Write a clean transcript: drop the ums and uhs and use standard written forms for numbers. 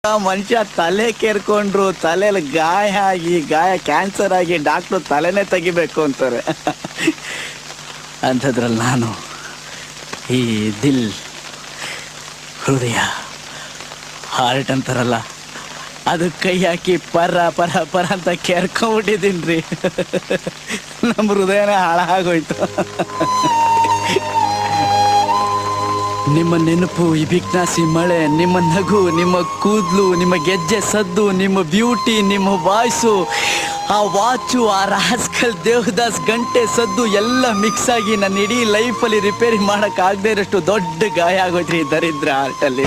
ಮನುಷ್ಯ ತಲೆ ಕೇರ್ಕೊಂಡ್ರು ತಲೆಯಲ್ಲಿ ಗಾಯ ಆಗಿ ಕ್ಯಾನ್ಸರ್ ಆಗಿ ಡಾಕ್ಟ್ರು ತಲೆನೇ ತೆಗಿಬೇಕು ಅಂತಾರೆ. ಅಂಥದ್ರಲ್ಲಿ ನಾನು ಈ ದಿಲ್ ಹೃದಯ ಹಾರ್ಟ್ ಅಂತಾರಲ್ಲ ಅದು ಕೈ ಹಾಕಿ ಪರ ಪರ ಪರ ಅಂತ ಕೇರ್ಕೊಂಡ್ಬಿಟ್ಟಿದ್ದೀನಿ ರೀ. ನಮ್ಮ ಹೃದಯನೇ ಹಾಳಾಗೋಯ್ತು. ನಿಮ್ಮ ನೆನಪು, ಈ ಬಿಗ್ನಾಸಿ ಮಳೆ, ನಿಮ್ಮ ನಗು, ನಿಮ್ಮ ಕೂದಲು, ನಿಮ್ಮ ಗೆಜ್ಜೆ ಸದ್ದು, ನಿಮ್ಮ ಬ್ಯೂಟಿ, ನಿಮ್ಮ ವಾಯ್ಸು, ಆ ವಾಚು, ಆ ರಾಸ್ಕಲ್ ದೇವದಾಸ್ ಗಂಟೆ ಸದ್ದು ಎಲ್ಲ ಮಿಕ್ಸ್ ಆಗಿ ನನ್ನ ಇಡೀ ಲೈಫಲ್ಲಿ ರಿಪೇರಿ ಮಾಡೋಕ್ಕಾಗದೇ ಇರೋಷ್ಟು ದೊಡ್ಡ ಗಾಯ ಆಗೋಯ್ತ್ರಿ ದರಿದ್ರ ಆರ್ಟಲ್ಲಿ.